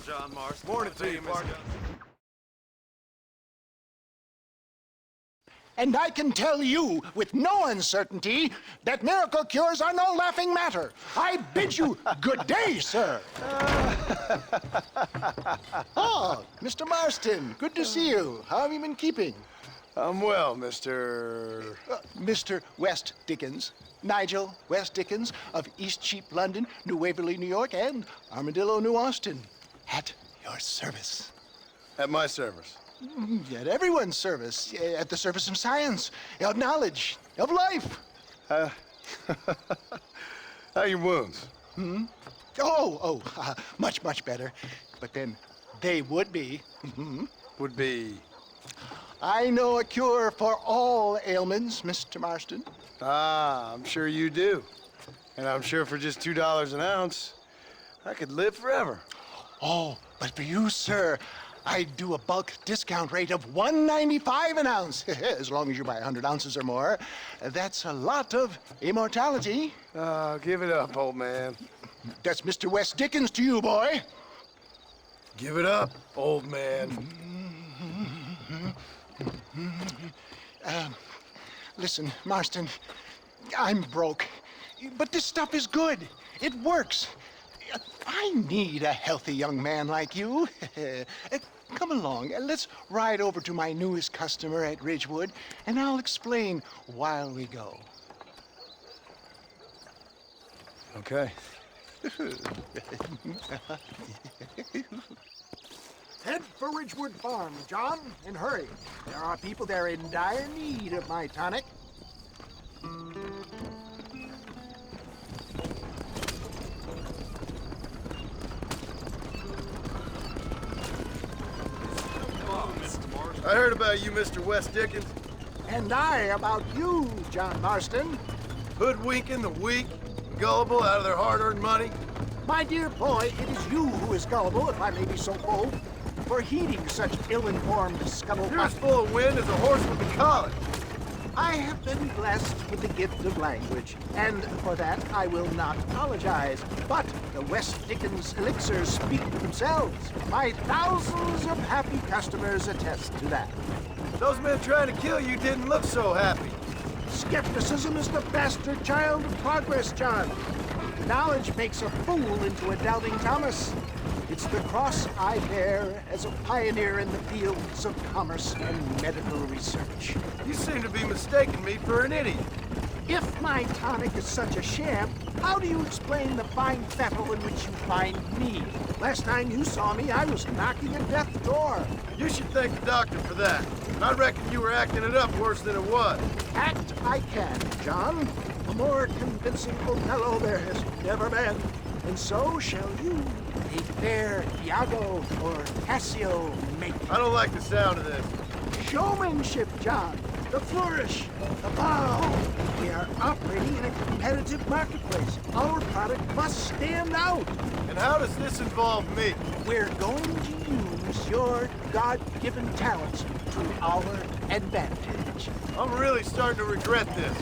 John Marston. Morning to you, partner. And I can tell you with no uncertainty that miracle cures are no laughing matter. I bid you good day, sir. Oh, Mr. Marston, good to see you. How have you been keeping? I'm well, Mr. Mr. West Dickens. Nigel West Dickens of Eastcheap, London, New Waverly, New York, and Armadillo, New Austin. At your service. At my service. At everyone's service. At the service of science, of knowledge, of life. How are your wounds? Much, much better. But then they would be. Would be... I know a cure for all ailments, Mr. Marston. Ah, I'm sure you do. And I'm sure for just $2 an ounce, I could live forever. Oh, but for you, sir, I'd do a bulk discount rate of $1.95 an ounce, as long as you buy 100 ounces or more. That's a lot of immortality. Give it up, old man. That's Mr. West Dickens to you, boy. Give it up, old man. Listen, Marston, I'm broke, but this stuff is good. It works. I need a healthy young man like you. Come along, let's ride over to my newest customer at Ridgewood, and I'll explain while we go. Okay. Head for Ridgewood Farm, John, and hurry. There are people there in dire need of my tonic. I heard about you, Mr. West Dickens. And I about you, John Marston. Hoodwinking the weak, gullible out of their hard-earned money. My dear boy, it is you who is gullible, if I may be so bold, for heeding such ill-informed You're scuttlebutt. as full of wind as a horse with the collar. I have been blessed with the gift of language, and for that I will not apologize. But the West Dickens elixirs speak for themselves. My thousands of happy customers attest to that. Those men trying to kill you didn't look so happy. Skepticism is the bastard child of progress, John. Knowledge makes a fool into a doubting Thomas. It's the cross I bear as a pioneer in the fields of commerce and medical research. You seem to be mistaking me for an idiot. If my tonic is such a sham, how do you explain the fine fettle in which you find me? Last time you saw me, I was knocking at death's door. You should thank the doctor for that. I reckon you were acting it up worse than it was. Act I can, John. A more convincing Othello there has never been. And so shall you, a fair Iago or Cassio make. I don't like the sound of this. Showmanship, John. The flourish, the bow. We are operating in a competitive marketplace. Our product must stand out. And how does this involve me? We're going to use your God-given talents to our advantage. I'm really starting to regret this.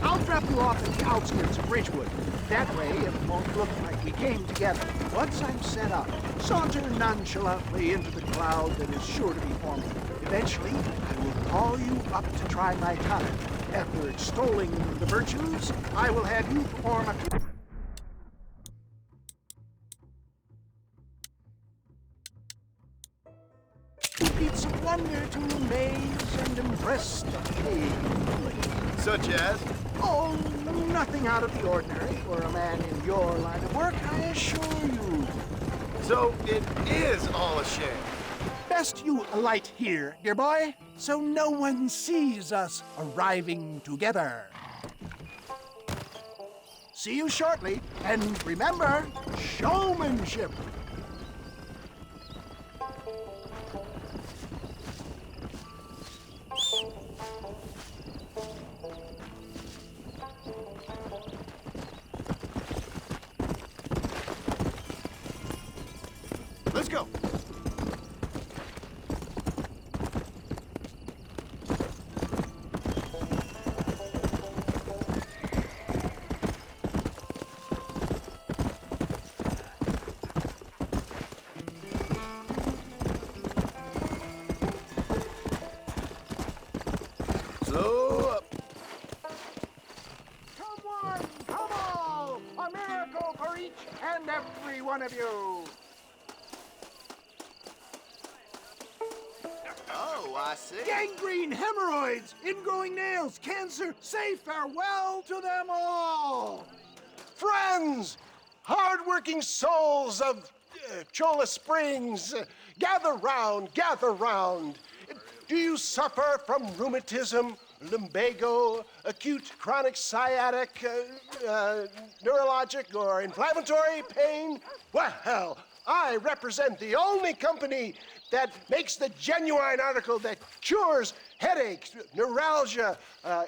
I'll drop you off at the outskirts of Ridgewood. That way, it won't look like we came together. Once I'm set up, saunter nonchalantly into the cloud that is sure to be forming. Eventually, I will call you up to try my tonic. After extolling the virtues, I will have you perform a... feats of wonder to amaze and impress the page. Such as? Oh, nothing out of the ordinary for a man in your line of work, I assure you. So it is all a sham. Best you alight here, dear boy, so no one sees us arriving together. See you shortly, and remember, showmanship. Let's go. and every one of you. Oh, I see. Gangrene, hemorrhoids, ingrowing nails, cancer, say farewell to them all. Friends, hardworking souls of Cholla Springs, gather round, gather round. Do you suffer from rheumatism, lumbago, acute chronic sciatic, neurologic, or inflammatory pain? Well, I represent the only company that makes the genuine article that cures headaches, neuralgia,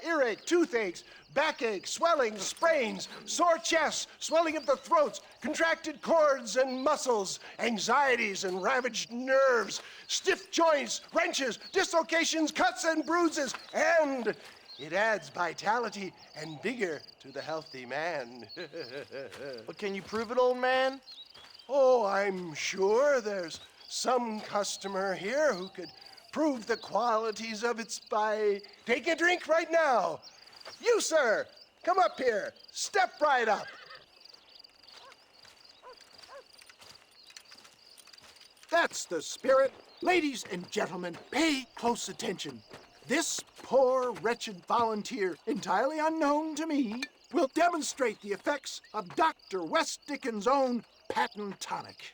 earache, toothaches, backache, swelling, sprains, sore chests, swelling of the throats, contracted cords and muscles, anxieties and ravaged nerves, stiff joints, wrenches, dislocations, cuts and bruises, and it adds vitality and vigor to the healthy man. But can you prove it, old man? Oh, I'm sure there's some customer here who could prove the qualities of it by taking a drink right now. You, sir, come up here. Step right up. That's the spirit. Ladies and gentlemen, pay close attention. This poor, wretched volunteer, entirely unknown to me, will demonstrate the effects of Dr. West Dickens' own patent tonic.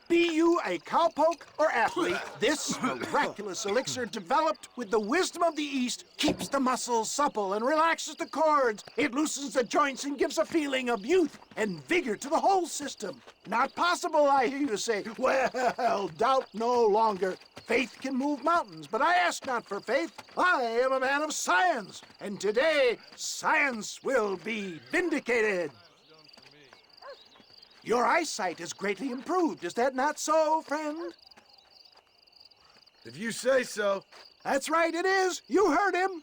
Be you a cowpoke or athlete, this miraculous elixir developed with the wisdom of the East keeps the muscles supple and relaxes the cords. It loosens the joints and gives a feeling of youth and vigor to the whole system. Not possible, I hear you say. Well, doubt no longer. Faith can move mountains, but I ask not for faith. I am a man of science, and today science will be vindicated. Your eyesight is greatly improved. Is that not so, friend? If you say so. That's right, it is. You heard him.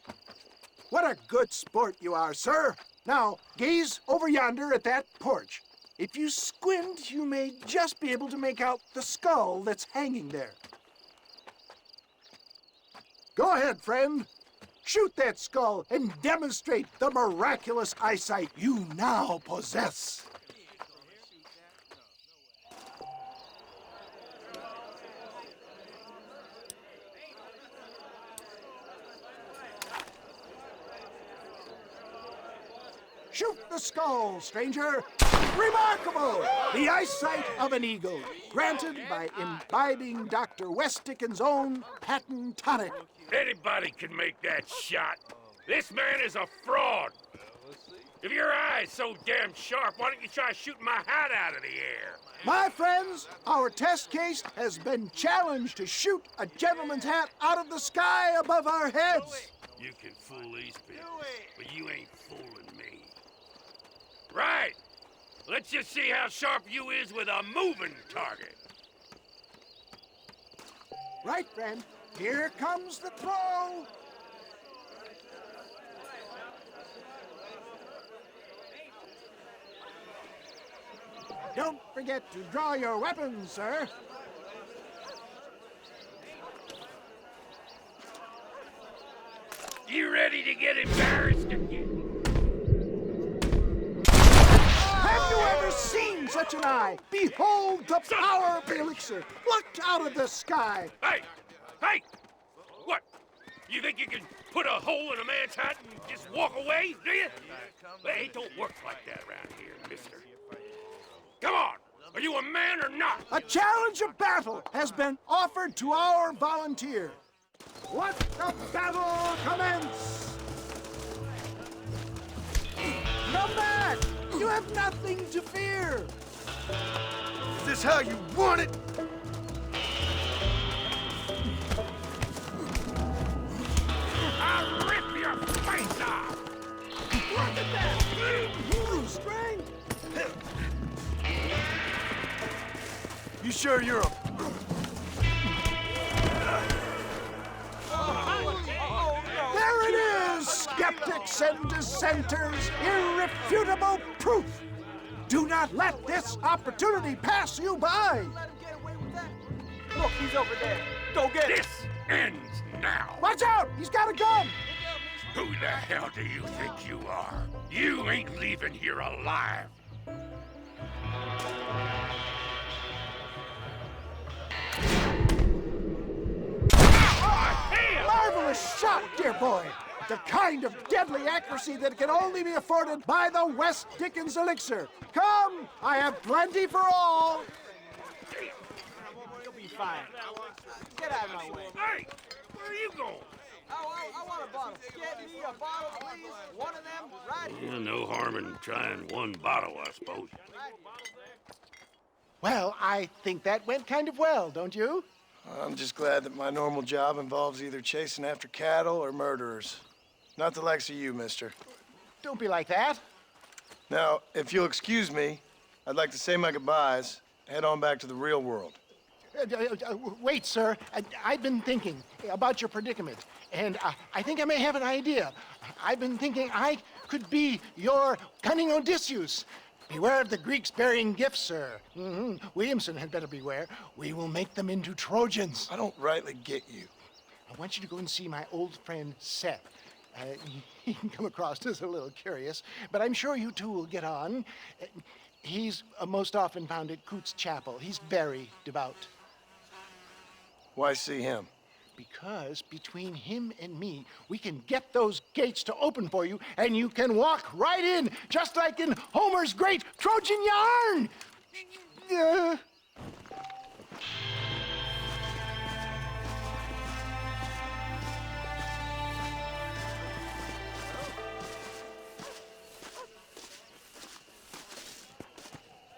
What a good sport you are, sir. Now, gaze over yonder at that porch. If you squint, you may just be able to make out the skull that's hanging there. Go ahead, friend. Shoot that skull and demonstrate the miraculous eyesight you now possess. Shoot the skull, stranger. Remarkable! The eyesight of an eagle, granted by imbibing Dr. West Dickens' own patent tonic. Anybody can make that shot. This man is a fraud. If your eye's so damn sharp, why don't you try shooting my hat out of the air? My friends, our test case has been challenged to shoot a gentleman's hat out of the sky above our heads. You can fool these people, but you ain't fooling me. Right. Let's just see how sharp you is with a moving target. Right, friend. Here comes the throw. Don't forget to draw your weapons, sir. You ready to get embarrassed again? Have you ever seen such an eye? Behold the power of the elixir, plucked out of the sky. Hey! Hey! What? You think you can put a hole in a man's hat and just walk away, do you? Hey, it don't work like that around here, mister. Come on! Are you a man or not? A challenge of battle has been offered to our volunteer. Let the battle commence! Come back! You have nothing to fear! Is this how you want it? I'll rip your face off! Look at that! Strength! You sure you're a... There it is, skeptics and dissenters! Irrefutable proof! Do not let this opportunity pass you by! Look, he's over there. Go get him. This ends now! Watch out! He's got a gun! Who the hell do you think you are? You ain't leaving here alive. Marvelous shot, dear boy. The kind of deadly accuracy that can only be afforded by the West Dickens elixir. Come, I have plenty for all. You'll be fine. Get out of my way. Hey, where are you going? I want a bottle. Get me a bottle, please. One of them, right here. Yeah, no harm in trying one bottle, I suppose. Well, I think that went kind of well, don't you? I'm just glad that my normal job involves either chasing after cattle or murderers. Not the likes of you, mister. Don't be like that. Now, if you'll excuse me, I'd like to say my goodbyes, head on back to the real world. Wait, sir. I've been thinking about your predicament, and I think I may have an idea. I've been thinking I could be your cunning Odysseus. Beware of the Greeks bearing gifts, sir. Williamson had better beware. We will make them into Trojans. I don't rightly get you. I want you to go and see my old friend Seth. He can come across as a little curious, but I'm sure you two will get on. He's most often found at Coots Chapel. He's very devout. Why see him? Because between him and me, we can get those gates to open for you, and you can walk right in, just like in Homer's great Trojan yarn.